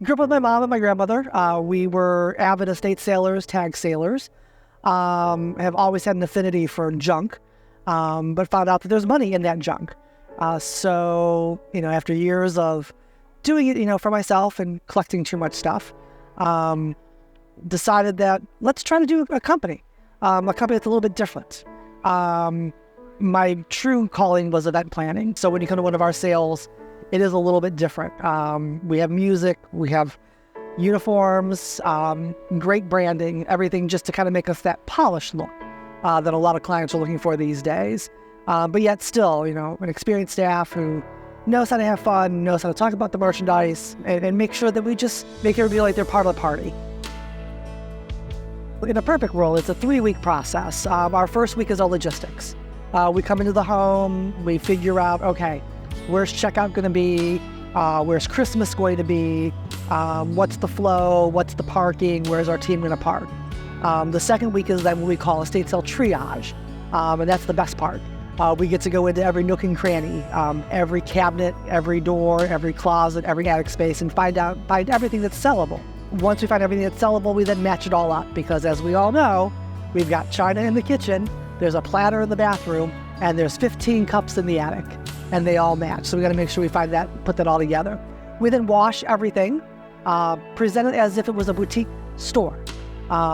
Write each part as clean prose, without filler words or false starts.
Grew up with my mom and my grandmother. We were avid estate sailors, tag sailors. Have always had an affinity for junk, but found out that there's money in that junk. So, after years of doing it, for myself and collecting too much stuff, decided that let's try to do a company that's a little bit different. My true calling was event planning. So when you come to one of our sales, it is a little bit different. We have music, we have uniforms, great branding, everything just to kind of make us that polished look that a lot of clients are looking for these days. But yet still, an experienced staff who knows how to have fun, knows how to talk about the merchandise, and make sure that we just make everybody feel like they're part of the party. In a perfect world, it's a 3-week process. Our first week is all logistics. We come into the home, we figure out, okay, where's checkout going to be? Where's Christmas going to be? What's the flow? What's the parking? Where's our team going to park? The second week is then what we call estate sale triage, and that's the best part. We get to go into every nook and cranny, every cabinet, every door, every closet, every attic space, and find everything that's sellable. Once we find everything that's sellable, we then match it all up, because as we all know, we've got china in the kitchen, there's a platter in the bathroom, and there's 15 cups in the attic, and they all match. So we got to make sure we find that, put that all together. We then wash everything, present it as if it was a boutique store,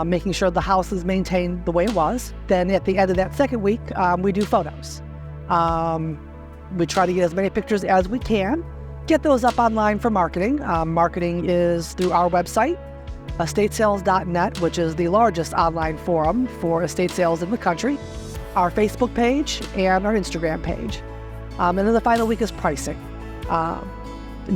making sure the house is maintained the way it was. Then at the end of that second week, we do photos. We try to get as many pictures as we can, get those up online for marketing. Marketing is through our website, estatesales.net, which is the largest online forum for estate sales in the country, our Facebook page, and our Instagram page. And then the final week is pricing.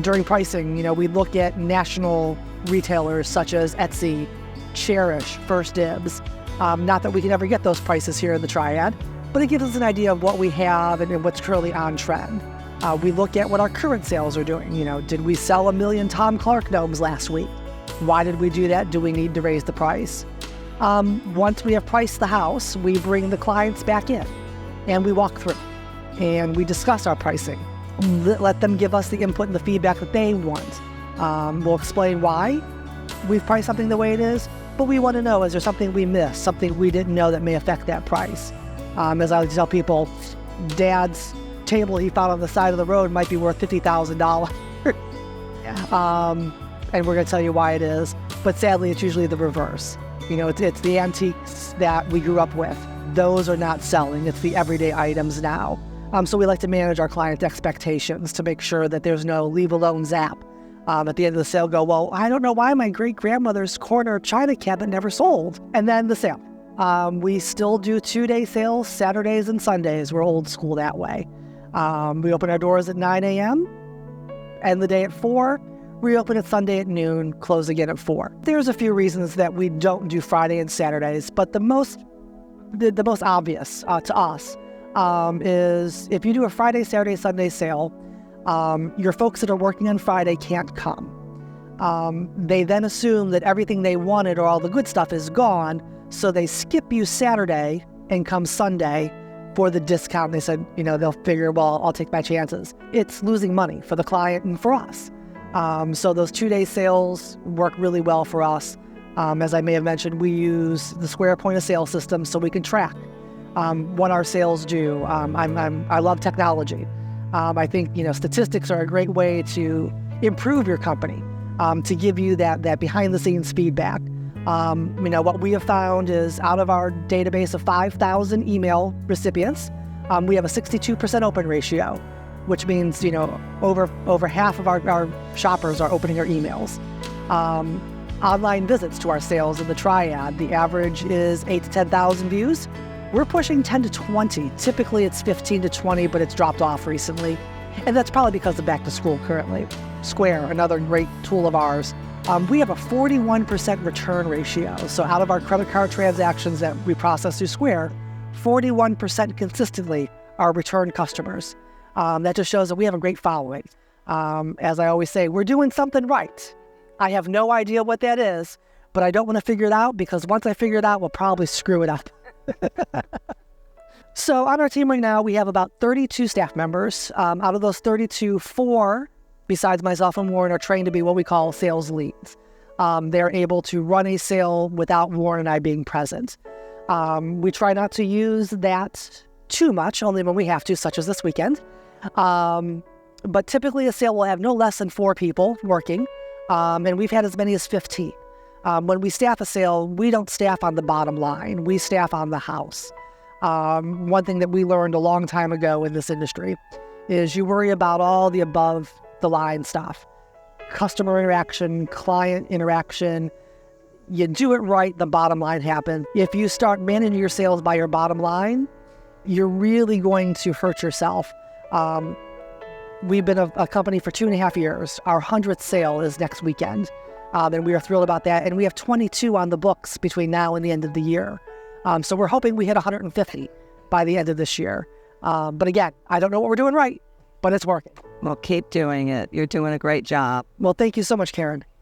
During pricing, we look at national retailers such as Etsy, Cherish, First Dibs. Not that we can ever get those prices here in the Triad, but it gives us an idea of what we have and what's currently on trend. We look at what our current sales are doing. Did we sell 1 million Tom Clark gnomes last week? Why did we do that? Do we need to raise the price? Once we have priced the house, we bring the clients back in and we walk through and we discuss our pricing. Let them give us the input and the feedback that they want. We'll explain why we've priced something the way it is, but we want to know, is there something we missed, something we didn't know that may affect that price? As I like to tell people, Dad's table he found on the side of the road might be worth $50,000. And we're going to tell you why it is. But sadly, it's usually the reverse. It's the antiques that we grew up with. Those are not selling. It's the everyday items now. So we like to manage our client expectations to make sure that there's no leave alone zap. At the end of the sale, go, well, I don't know why my great-grandmother's corner china cabinet never sold. And then the sale. We still do 2-day sales, Saturdays and Sundays. We're old school that way. We open our doors at 9 a.m., end the day at 4, reopen it Sunday at noon, close again at 4. There's a few reasons that we don't do Friday and Saturdays, but the most obvious to us is if you do a Friday, Saturday, Sunday sale, your folks that are working on Friday can't come. They then assume that everything they wanted or all the good stuff is gone, so they skip you Saturday and come Sunday for the discount. They said, they'll figure, well, I'll take my chances. It's losing money for the client and for us. So those 2-day sales work really well for us. As I may have mentioned, we use the Square point of sale system so we can track what our sales do. I love technology. I think, statistics are a great way to improve your company, to give you that behind the scenes feedback. What we have found is out of our database of 5,000 email recipients, we have a 62% open ratio, which means, over half of our shoppers are opening our emails. Online visits to our sales in the Triad, the average is 8,000 to 10,000 views. We're pushing 10 to 20. Typically it's 15 to 20, but it's dropped off recently. And that's probably because of back to school currently. Square, another great tool of ours. We have a 41% return ratio. So out of our credit card transactions that we process through Square, 41% consistently are return customers. That just shows that we have a great following. As I always say, we're doing something right. I have no idea what that is, but I don't want to figure it out, because once I figure it out, we'll probably screw it up. So on our team right now, we have about 32 staff members. Out of those 32, 4 besides myself and Warren, are trained to be what we call sales leads. They're able to run a sale without Warren and I being present. We try not to use that too much, only when we have to, such as this weekend. But typically a sale will have no less than 4 people working, and we've had as many as 15. When we staff a sale, we don't staff on the bottom line. We staff on the house. One thing that we learned a long time ago in this industry is you worry about all the above the line stuff. Customer interaction, client interaction. You do it right, the bottom line happens. If you start managing your sales by your bottom line, you're really going to hurt yourself. We've been a company for 2.5 years. Our 100th sale is next weekend, and we are thrilled about that. And we have 22 on the books between now and the end of the year. So we're hoping we hit 150 by the end of this year. But again, I don't know what we're doing right, but it's working. Well, keep doing it. You're doing a great job. Well, thank you so much, Karen.